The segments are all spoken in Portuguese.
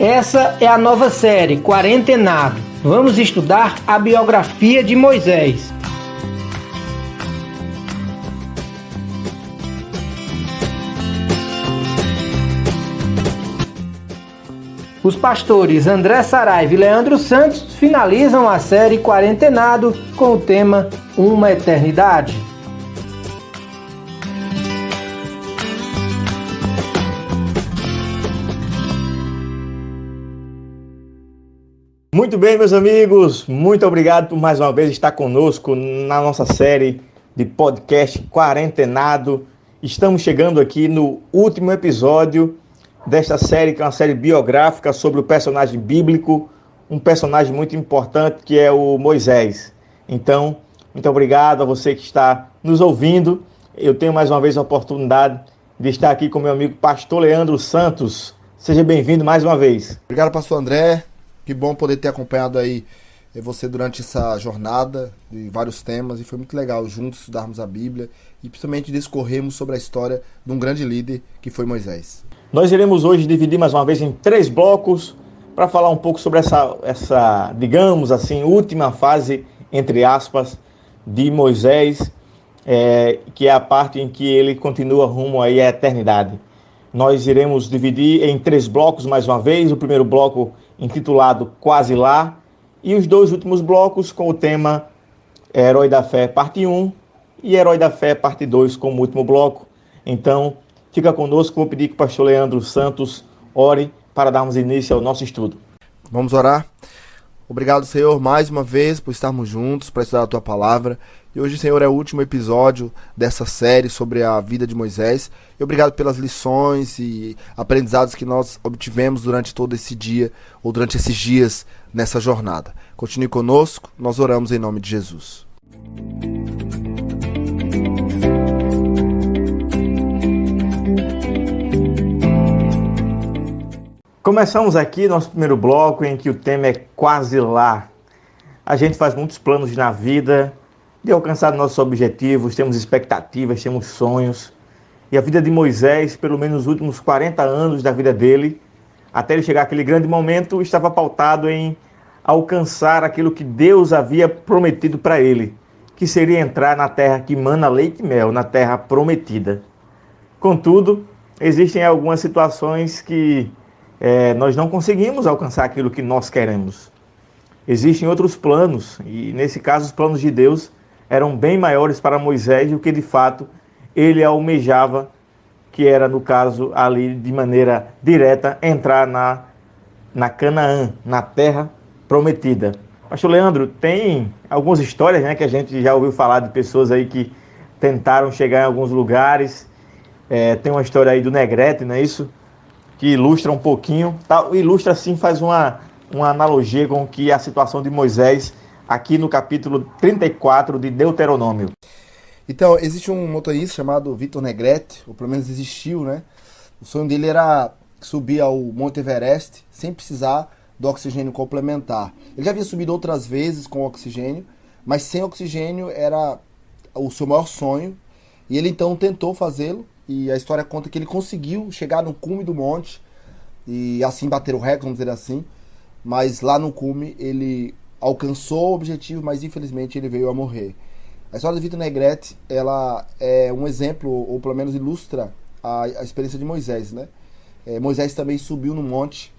Essa é a nova série Quarentenado. Vamos estudar a biografia de Moisés. Os pastores André Saraiva e Leandro Santos finalizam a série Quarentenado com o tema Uma Eternidade. Muito bem, meus amigos, muito obrigado por mais uma vez estar conosco na nossa série de podcast Quarentenado. Estamos chegando aqui no último episódio desta série, que é uma série biográfica sobre o personagem bíblico, um personagem muito importante que é o Moisés. Então, muito obrigado a você que está nos ouvindo. Eu tenho mais uma vez a oportunidade de estar aqui com meu amigo pastor Leandro Santos. Seja bem-vindo mais uma vez. Obrigado, pastor André. Que bom poder ter acompanhado aí você durante essa jornada de vários temas, e foi muito legal juntos estudarmos a Bíblia e principalmente discorrermos sobre a história de um grande líder que foi Moisés. Nós iremos hoje dividir mais uma vez em 3 blocos para falar um pouco sobre essa, digamos assim, última fase, entre aspas, de Moisés, que é a parte em que ele continua rumo aí à eternidade. Nós iremos dividir em 3 blocos mais uma vez. O primeiro bloco intitulado Quase Lá, e os 2 últimos blocos com o tema Herói da Fé, parte 1, e Herói da Fé, parte 2, como último bloco. Então, fica conosco, vou pedir que o pastor Leandro Santos ore para darmos início ao nosso estudo. Vamos orar? Obrigado, Senhor, mais uma vez por estarmos juntos para estudar a Tua Palavra. E hoje, Senhor, é o último episódio dessa série sobre a vida de Moisés. E obrigado pelas lições e aprendizados que nós obtivemos durante todo esse dia, ou durante esses dias nessa jornada. Continue conosco, nós oramos em nome de Jesus. Começamos aqui nosso primeiro bloco, em que o tema é Quase Lá. A gente faz muitos planos na vida de alcançar nossos objetivos, temos expectativas, temos sonhos. E a vida de Moisés, pelo menos os últimos 40 anos da vida dele, até ele chegar àquele grande momento, estava pautado em alcançar aquilo que Deus havia prometido para ele, que seria entrar na terra que mana leite e mel, na terra prometida. Contudo, existem algumas situações que nós não conseguimos alcançar aquilo que nós queremos. Existem outros planos, e nesse caso os planos de Deus eram bem maiores para Moisés do que de fato ele almejava, que era, no caso, ali de maneira direta, entrar na Canaã, na terra prometida. Pastor Leandro, tem algumas histórias, que a gente já ouviu falar de pessoas aí que tentaram chegar em alguns lugares. Tem uma história aí do Negrete, não é isso? Que ilustra um pouquinho, ilustra assim, faz uma analogia com que a situação de Moisés aqui no capítulo 34 de Deuteronômio. Então, existe um motorista chamado Vitor Negrete, ou pelo menos existiu, né? O sonho dele era subir ao Monte Everest sem precisar do oxigênio complementar. Ele já havia subido outras vezes com oxigênio, mas sem oxigênio era o seu maior sonho, e ele então tentou fazê-lo, e a história conta que ele conseguiu chegar no cume do monte, e assim bater o recorde, vamos dizer assim, mas lá no cume ele alcançou o objetivo, mas infelizmente ele veio a morrer. A história de Vitor Negrete, ela é um exemplo, ou pelo menos ilustra a experiência de Moisés, né? Moisés também subiu no monte,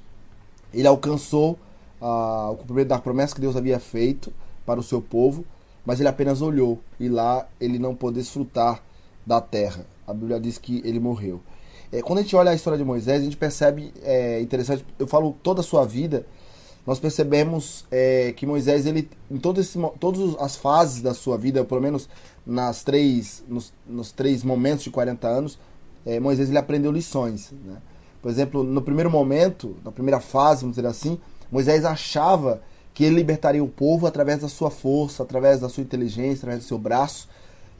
ele alcançou o cumprimento da promessa que Deus havia feito para o seu povo, mas ele apenas olhou, e lá ele não pôde desfrutar da terra. A Bíblia diz que ele morreu. Quando a gente olha a história de Moisés, a gente percebe, interessante, eu falo toda a sua vida, nós percebemos que Moisés, ele, em todas as fases da sua vida, pelo menos nos 3 momentos de 40 anos, Moisés ele aprendeu lições, né? Por exemplo, no primeiro momento, na primeira fase, vamos dizer assim, Moisés achava que ele libertaria o povo através da sua força, através da sua inteligência, através do seu braço,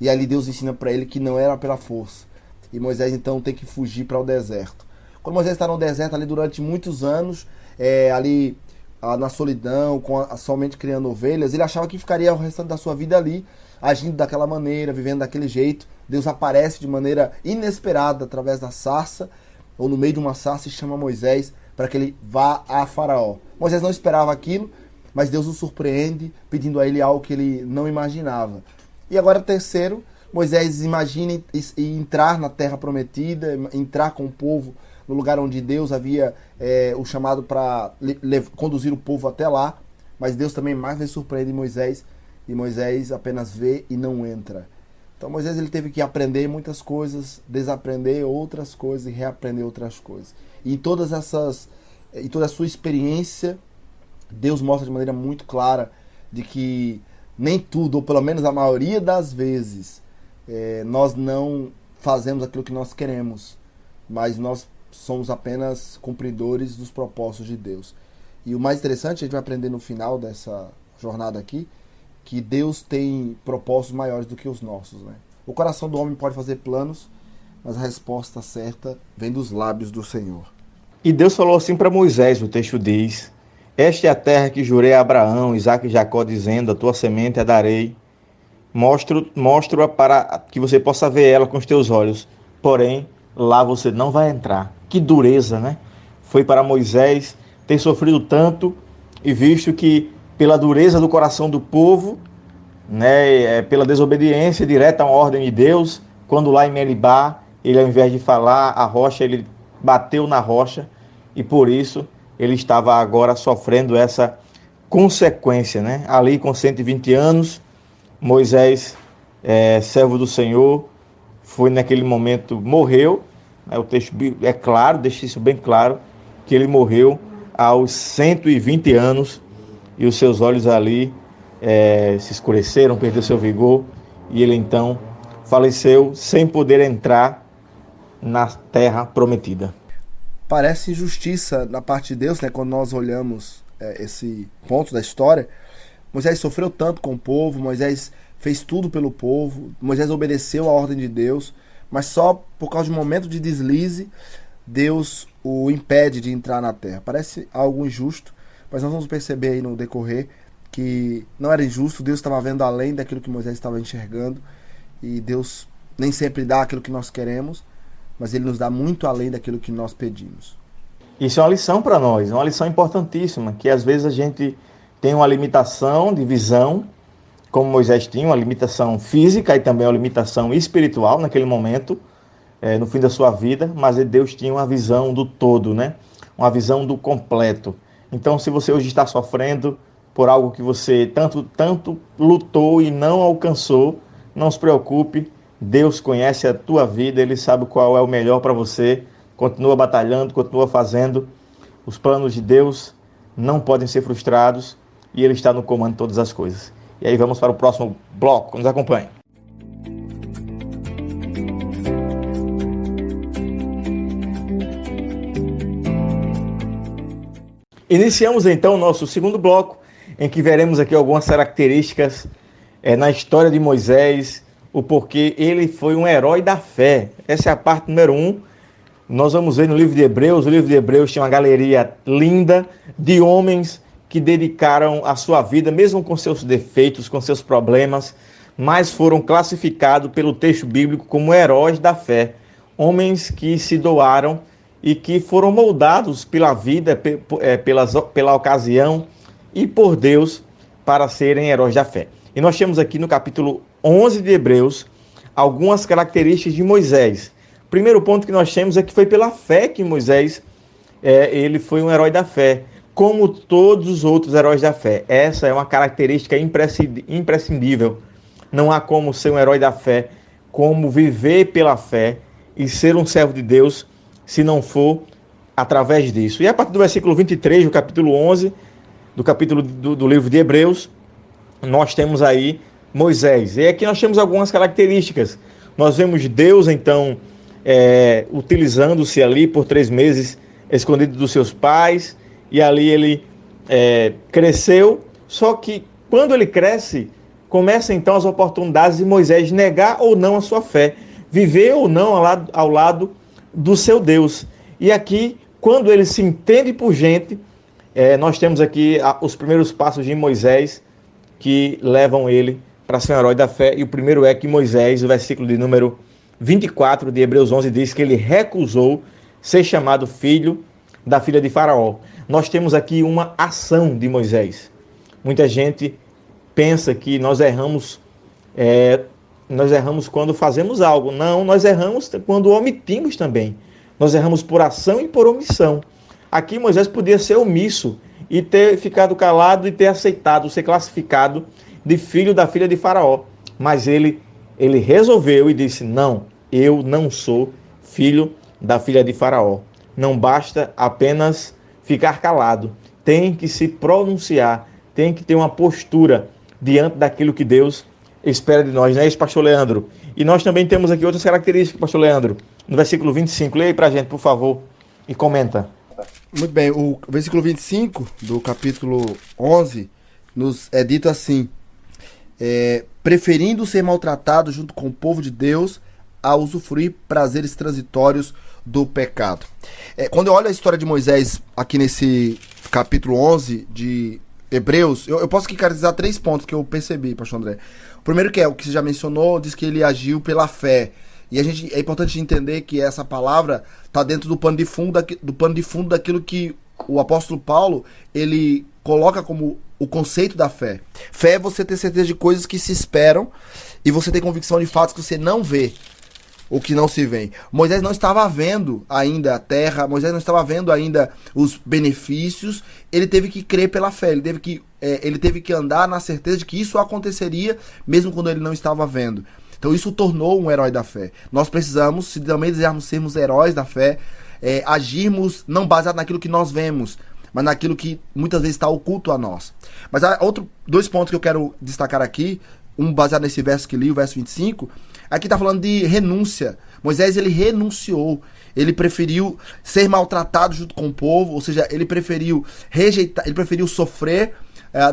e ali Deus ensina para ele que não era pela força. E Moisés então tem que fugir para o deserto. Quando Moisés está no deserto ali durante muitos anos, ali na solidão, somente criando ovelhas, ele achava que ficaria o restante da sua vida ali, agindo daquela maneira, vivendo daquele jeito. Deus aparece de maneira inesperada através da sarça, ou no meio de uma sarça, e chama Moisés para que ele vá a Faraó. Moisés não esperava aquilo, mas Deus o surpreende, pedindo a ele algo que ele não imaginava. E agora, terceiro, Moisés imagina entrar na terra prometida, entrar com o povo no lugar onde Deus havia o chamado para conduzir o povo até lá, mas Deus também mais vezes surpreende Moisés, e Moisés apenas vê e não entra. Então Moisés ele teve que aprender muitas coisas, desaprender outras coisas e reaprender outras coisas. E em toda a sua experiência, Deus mostra de maneira muito clara de que nem tudo, ou pelo menos a maioria das vezes, nós não fazemos aquilo que nós queremos, mas nós somos apenas cumpridores dos propósitos de Deus. E o mais interessante, a gente vai aprender no final dessa jornada aqui, que Deus tem propósitos maiores do que os nossos, né? O coração do homem pode fazer planos, mas a resposta certa vem dos lábios do Senhor. E Deus falou assim para Moisés, o texto diz: esta é a terra que jurei a Abraão, Isaque e Jacó, dizendo, a tua semente a darei. Mostro-a para que você possa ver ela com os teus olhos, porém lá você não vai entrar. Que dureza, né? Foi para Moisés ter sofrido tanto e visto que pela dureza do coração do povo, né, pela desobediência direta à ordem de Deus, quando lá em Meribá, ele ao invés de falar a rocha, ele bateu na rocha, e por isso ele estava agora sofrendo essa consequência, né? Ali com 120 anos, Moisés, servo do Senhor, foi naquele momento, morreu, né? O texto é claro, deixa isso bem claro, que ele morreu aos 120 anos, e os seus olhos ali se escureceram, perdeu seu vigor, e ele então faleceu sem poder entrar na terra prometida. Parece injustiça da parte de Deus, né? Quando nós olhamos esse ponto da história. Moisés sofreu tanto com o povo, Moisés fez tudo pelo povo, Moisés obedeceu a ordem de Deus, mas só por causa de um momento de deslize, Deus o impede de entrar na terra. Parece algo injusto, mas nós vamos perceber aí no decorrer que não era injusto, Deus estava vendo além daquilo que Moisés estava enxergando, e Deus nem sempre dá aquilo que nós queremos, mas Ele nos dá muito além daquilo que nós pedimos. Isso é uma lição para nós, uma lição importantíssima, que às vezes a gente tem uma limitação de visão, como Moisés tinha, uma limitação física e também uma limitação espiritual naquele momento, no fim da sua vida, mas Deus tinha uma visão do todo, né? Uma visão do completo. Então, se você hoje está sofrendo por algo que você tanto lutou e não alcançou, não se preocupe, Deus conhece a tua vida, Ele sabe qual é o melhor para você, continua batalhando, continua fazendo. Os planos de Deus não podem ser frustrados e Ele está no comando de todas as coisas. E aí vamos para o próximo bloco, nos acompanhe. Iniciamos então o nosso segundo bloco, em que veremos aqui algumas características na história de Moisés, o porquê ele foi um herói da fé. Essa é a parte número 1. Nós vamos ver no livro de Hebreus. O livro de Hebreus tinha uma galeria linda de homens que dedicaram a sua vida, mesmo com seus defeitos, com seus problemas, mas foram classificados pelo texto bíblico como heróis da fé. Homens que se doaram e que foram moldados pela vida, pela ocasião e por Deus para serem heróis da fé. E nós temos aqui no capítulo 11 de Hebreus algumas características de Moisés. O primeiro ponto que nós temos é que foi pela fé que Moisés ele foi um herói da fé, como todos os outros heróis da fé. Essa é uma característica imprescindível. Não há como ser um herói da fé, como viver pela fé e ser um servo de Deus, se não for através disso. E a partir do versículo 23, do capítulo 11, do livro de Hebreus, nós temos aí Moisés. E aqui nós temos algumas características. Nós vemos Deus, então, utilizando-se ali por 3 meses, escondido dos seus pais, e ali ele cresceu. Só que quando ele cresce, começam então as oportunidades de Moisés negar ou não a sua fé, viver ou não ao lado do seu Deus. E aqui, quando ele se entende por gente, nós temos aqui os primeiros passos de Moisés que levam ele para ser um herói da fé. E o primeiro é que Moisés, o versículo de número 24 de Hebreus 11, diz que ele recusou ser chamado filho da filha de Faraó. Nós temos aqui uma ação de Moisés. Muita gente pensa que nós erramos quando fazemos algo. Não, nós erramos quando omitimos também. Nós erramos por ação e por omissão. Aqui Moisés podia ser omisso e ter ficado calado e ter aceitado ser classificado de filho da filha de Faraó. Mas ele resolveu e disse: não, eu não sou filho da filha de Faraó. Não basta apenas ficar calado. Tem que se pronunciar, tem que ter uma postura diante daquilo que Deus espera de nós, não é isso, pastor Leandro? E nós também temos aqui outras características, pastor Leandro. No versículo 25, leia aí pra gente, por favor, e comenta. Muito bem, o versículo 25 do capítulo 11 nos é dito assim: preferindo ser maltratado junto com o povo de Deus a usufruir prazeres transitórios do pecado. Quando eu olho a história de Moisés aqui nesse capítulo 11 de Hebreus, eu posso aqui caracterizar 3 pontos que eu percebi, pastor André. O primeiro, que é o que você já mencionou, diz que ele agiu pela fé. E é importante entender que essa palavra está dentro do pano de fundo daquilo que o apóstolo Paulo ele coloca como o conceito da fé. Fé é você ter certeza de coisas que se esperam e você ter convicção de fatos que você não vê, o que não se vê. Moisés não estava vendo ainda a terra, Moisés não estava vendo ainda os benefícios, ele teve que crer pela fé, ele teve que andar na certeza de que isso aconteceria, mesmo quando ele não estava vendo. Então isso o tornou um herói da fé. Nós precisamos, se também desejarmos sermos heróis da fé, agirmos não baseado naquilo que nós vemos, mas naquilo que muitas vezes está oculto a nós. Mas há 2 pontos que eu quero destacar aqui, um baseado nesse verso que li, o verso 25, aqui está falando de renúncia. Moisés, ele renunciou, ele preferiu ser maltratado junto com o povo, ou seja, ele preferiu rejeitar, ele preferiu sofrer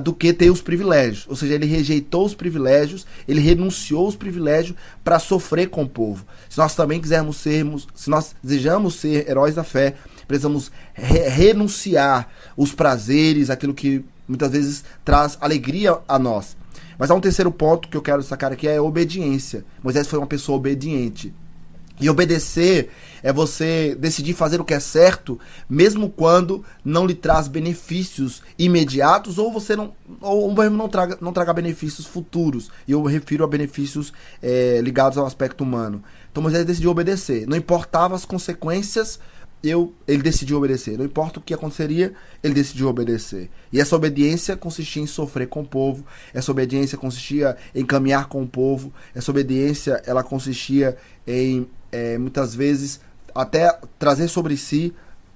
do que ter os privilégios. Ou seja, ele rejeitou os privilégios, ele renunciou aos privilégios para sofrer com o povo. Se nós também se nós desejamos ser heróis da fé, precisamos renunciar os prazeres, aquilo que muitas vezes traz alegria a nós. Mas há um terceiro ponto que eu quero destacar aqui, é a obediência. Moisés foi uma pessoa obediente. E obedecer é você decidir fazer o que é certo, mesmo quando não lhe traz benefícios imediatos, ou você não traga benefícios futuros. E eu refiro a benefícios ligados ao aspecto humano. Então Moisés decidiu obedecer. Não importava as consequências, ele decidiu obedecer. Não importa o que aconteceria, ele decidiu obedecer. E essa obediência consistia em sofrer com o povo. Essa obediência consistia em caminhar com o povo. Essa obediência, ela consistia em muitas vezes até trazer sobre si,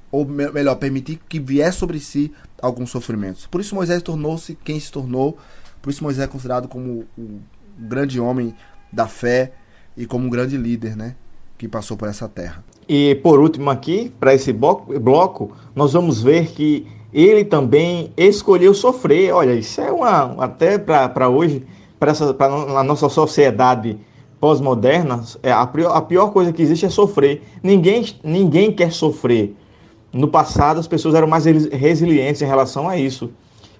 ou melhor, permitir que viesse sobre si alguns sofrimentos. Por isso Moisés tornou-se quem se tornou. Por isso Moisés é considerado como um grande homem da fé e como um grande líder, né, que passou por essa terra. E por último aqui, para esse bloco, nós vamos ver que ele também escolheu sofrer. Olha, isso é até para hoje, para a nossa sociedade pós-moderna, a pior coisa que existe é sofrer. Ninguém quer sofrer. No passado, as pessoas eram mais resilientes em relação a isso.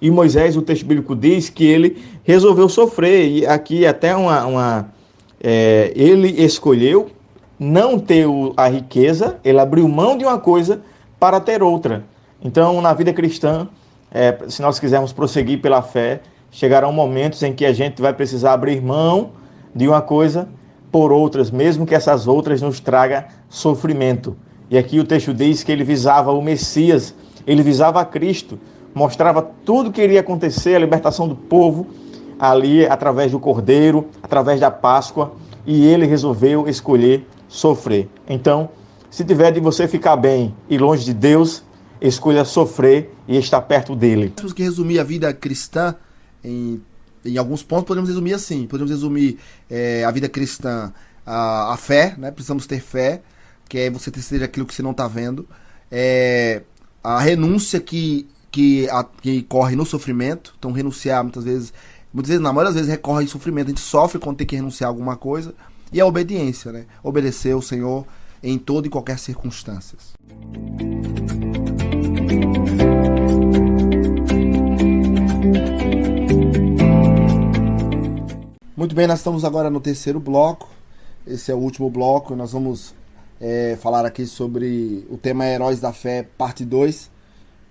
E Moisés, o texto bíblico diz que ele resolveu sofrer. E aqui até ele escolheu não ter a riqueza, ele abriu mão de uma coisa para ter outra. Então, na vida cristã, se nós quisermos prosseguir pela fé, chegarão momentos em que a gente vai precisar abrir mão de uma coisa por outras, mesmo que essas outras nos tragam sofrimento. E aqui o texto diz que ele visava o Messias, ele visava a Cristo, mostrava tudo o que iria acontecer, a libertação do povo, ali através do Cordeiro, através da Páscoa, e ele resolveu escolher sofrer. Então, se tiver de você ficar bem e longe de Deus, escolha sofrer e estar perto dele. Temos que resumir a vida cristã em alguns pontos, podemos resumir assim. Podemos resumir a vida cristã, a fé, né? Precisamos ter fé, que é você ter certeza daquilo que você não está vendo. A renúncia que corre no sofrimento. Então, renunciar muitas vezes, na maioria das vezes, recorre em sofrimento. A gente sofre quando tem que renunciar a alguma coisa. E a obediência, né? Obedecer ao Senhor em toda e qualquer circunstância. Muito bem, nós estamos agora no terceiro bloco. Esse é o último bloco. Nós vamos falar aqui sobre o tema Heróis da Fé, parte 2.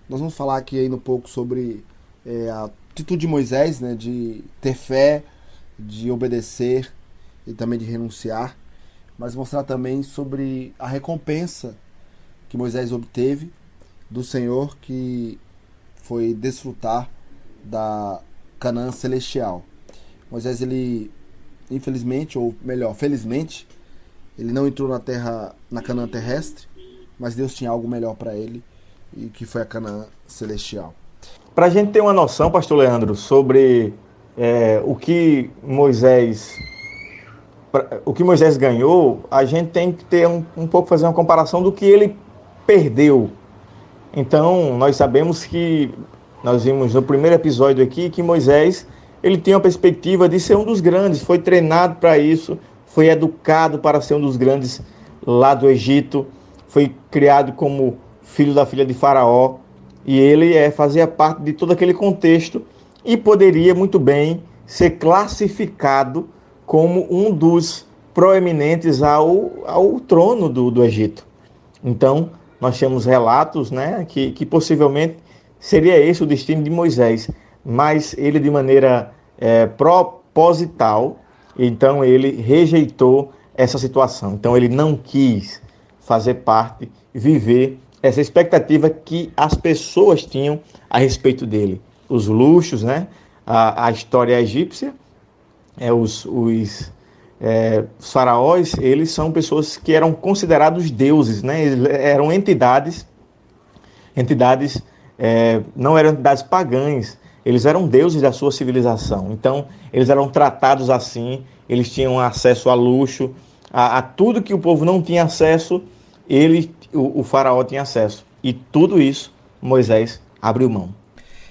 Nós vamos falar aqui ainda um pouco sobre a atitude de Moisés, né, de ter fé, de obedecer e também de renunciar, mas mostrar também sobre a recompensa que Moisés obteve do Senhor, que foi desfrutar da Canaã celestial. Moisés, ele, infelizmente, ou melhor, felizmente, ele não entrou na Canaã terrestre, mas Deus tinha algo melhor para ele, e que foi a Canaã celestial. Para a gente ter uma noção, pastor Leandro, sobre o que Moisés ganhou, a gente tem que ter um pouco, fazer uma comparação do que ele perdeu. Então, nós sabemos que, nós vimos no primeiro episódio aqui, que Moisés, ele tinha a perspectiva de ser um dos grandes, foi treinado para isso, foi educado para ser um dos grandes lá do Egito, foi criado como filho da filha de Faraó, e ele fazia parte de todo aquele contexto e poderia muito bem ser classificado como um dos proeminentes ao trono do Egito. Então, nós temos relatos, né, que possivelmente seria esse o destino de Moisés, mas ele, de maneira proposital, então ele rejeitou essa situação. Então ele não quis fazer parte, viver essa expectativa que as pessoas tinham a respeito dele. Os luxos, né? A história egípcia, os faraós, eles são pessoas que eram considerados deuses, né? Eles eram entidades, não eram entidades pagãs, eles eram deuses da sua civilização. Então, eles eram tratados assim, eles tinham acesso a luxo, a tudo que o povo não tinha acesso, o faraó tinha acesso. E tudo isso, Moisés abriu mão.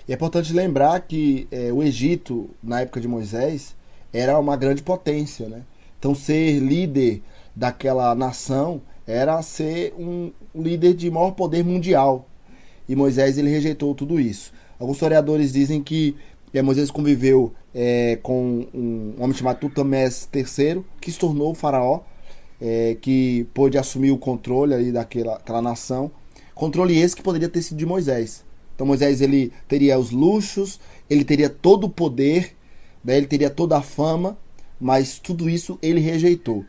E é importante lembrar que o Egito, na época de Moisés, era uma grande potência, né? Então, ser líder daquela nação era ser um líder de maior poder mundial. E Moisés, ele rejeitou tudo isso. Alguns historiadores dizem que Moisés conviveu com um homem chamado Tutamés III, que se tornou o faraó, que pôde assumir o controle ali daquela nação. Controle esse que poderia ter sido de Moisés. Então Moisés, ele teria os luxos, ele teria todo o poder, né, ele teria toda a fama, mas tudo isso ele rejeitou.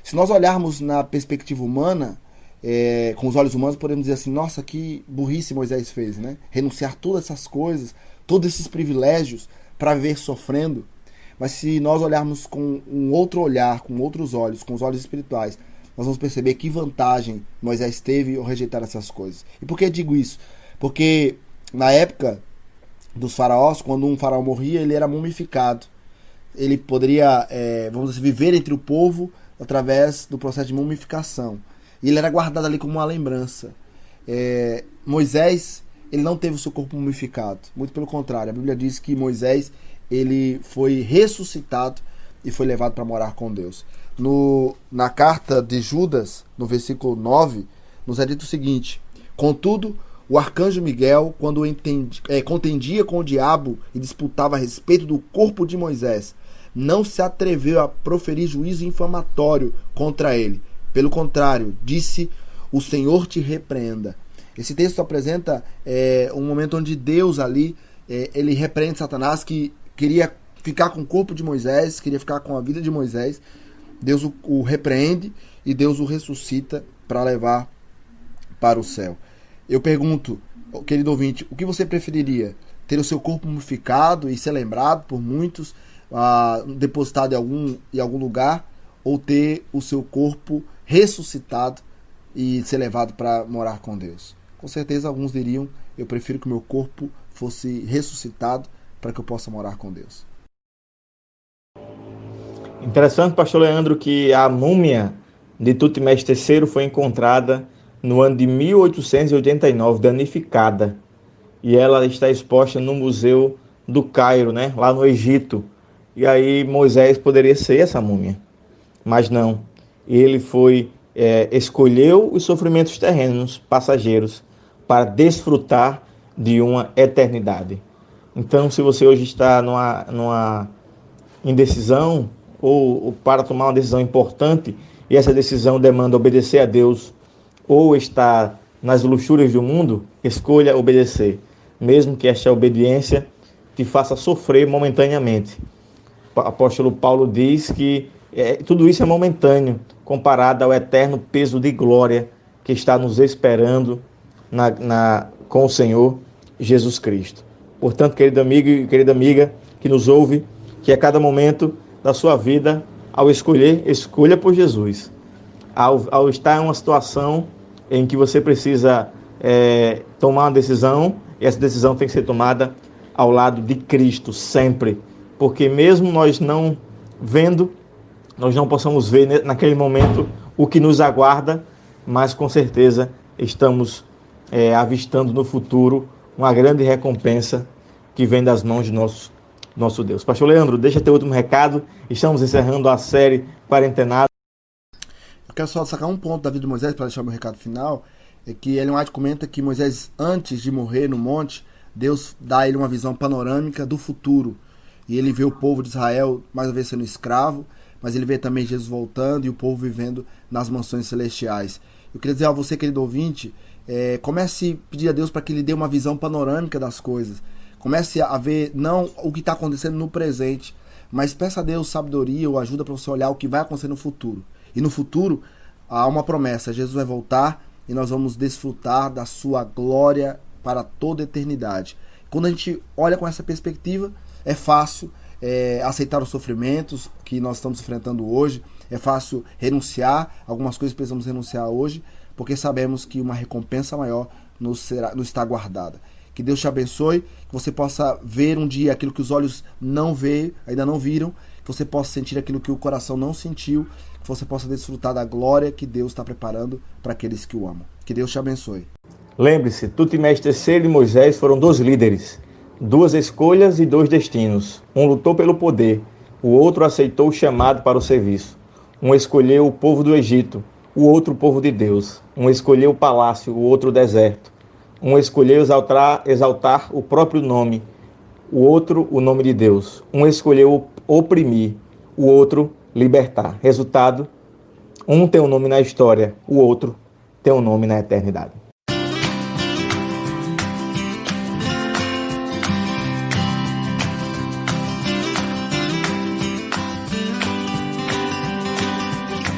Se nós olharmos na perspectiva humana, com os olhos humanos, podemos dizer assim, nossa, que burrice Moisés fez, né? Renunciar todas essas coisas, todos esses privilégios para ver sofrendo. Mas se nós olharmos com um outro olhar, com outros olhos, com os olhos espirituais, nós vamos perceber que vantagem Moisés teve ao rejeitar essas coisas. E por que eu digo isso? Porque na época dos faraós, quando um faraó morria, ele era mumificado. Ele poderia, vamos dizer, viver entre o povo através do processo de mumificação. E ele era guardado ali como uma lembrança. Moisés, ele não teve o seu corpo mumificado. Muito pelo contrário, a Bíblia diz que Moisés, ele foi ressuscitado e foi levado para morar com Deus. Na carta de Judas, no versículo 9, nos é dito o seguinte: contudo, o arcanjo Miguel, quando contendia com o diabo e disputava a respeito do corpo de Moisés, não se atreveu a proferir juízo infamatório contra ele. Pelo contrário, disse: o Senhor te repreenda. Esse texto apresenta um momento onde Deus ali, ele repreende Satanás, que queria ficar com o corpo de Moisés, queria ficar com a vida de Moisés. Deus o repreende e Deus o ressuscita para levar para o céu. Eu pergunto, querido ouvinte, o que você preferiria? Ter o seu corpo mumificado e ser lembrado por muitos, depositado em algum lugar, ou ter o seu corpo ressuscitado e ser levado para morar com Deus? Com certeza alguns diriam: eu prefiro que o meu corpo fosse ressuscitado para que eu possa morar com Deus. Interessante, pastor Leandro, que a múmia de Tutmés III foi encontrada no ano de 1889, danificada. E ela está exposta no Museu do Cairo, né, lá no Egito. E aí Moisés poderia ser essa múmia. Mas não. Ele escolheu os sofrimentos terrenos, passageiros, para desfrutar de uma eternidade. Então, se você hoje está numa indecisão, ou para tomar uma decisão importante, e essa decisão demanda obedecer a Deus ou estar nas luxúrias do mundo, escolha obedecer, mesmo que esta obediência te faça sofrer momentaneamente. O apóstolo Paulo diz que tudo isso é momentâneo, comparado ao eterno peso de glória que está nos esperando com o Senhor Jesus Cristo. Portanto, querido amigo e querida amiga que nos ouve, que a cada momento da sua vida, ao escolher, escolha por Jesus. Ao estar em uma situação em que você precisa tomar uma decisão, e essa decisão tem que ser tomada ao lado de Cristo, sempre. Porque mesmo nós não vendo, nós não possamos ver naquele momento o que nos aguarda, mas com certeza estamos avistando no futuro uma grande recompensa que vem das mãos de nosso Deus. Pastor Leandro, deixa teu último recado. Estamos encerrando a série Quarentenado. Eu quero só sacar um ponto da vida de Moisés para deixar o meu recado final. É que Ellen White comenta que Moisés, antes de morrer no monte, Deus dá a ele uma visão panorâmica do futuro. E ele vê o povo de Israel mais uma vez sendo escravo, mas ele vê também Jesus voltando e o povo vivendo nas mansões celestiais. Eu queria dizer a você, querido ouvinte, comece a pedir a Deus para que ele dê uma visão panorâmica das coisas. Comece a ver não o que está acontecendo no presente, mas peça a Deus sabedoria ou ajuda para você olhar o que vai acontecer no futuro. E no futuro há uma promessa, Jesus vai voltar e nós vamos desfrutar da sua glória para toda a eternidade. Quando a gente olha com essa perspectiva, é fácil aceitar os sofrimentos que nós estamos enfrentando hoje, é fácil renunciar, algumas coisas precisamos renunciar hoje, porque sabemos que uma recompensa maior nos está guardada. Que Deus te abençoe, que você possa ver um dia aquilo que os olhos não veem, ainda não viram, que você possa sentir aquilo que o coração não sentiu, que você possa desfrutar da glória que Deus está preparando para aqueles que o amam. Que Deus te abençoe. Lembre-se, Tutmés III e Moisés foram 2 líderes, 2 escolhas e 2 destinos. Um lutou pelo poder, o outro aceitou o chamado para o serviço. Um escolheu o povo do Egito, o outro o povo de Deus. Um escolheu o palácio, o outro o deserto. Um escolheu exaltar o próprio nome, o outro o nome de Deus. Um escolheu oprimir, o outro libertar. Resultado, um tem um nome na história, o outro tem um nome na eternidade.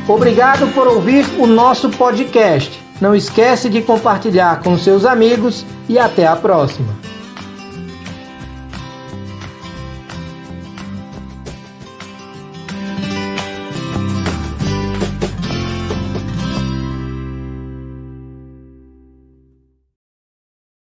Obrigado por ouvir o nosso podcast. Não esquece de compartilhar com seus amigos e até a próxima.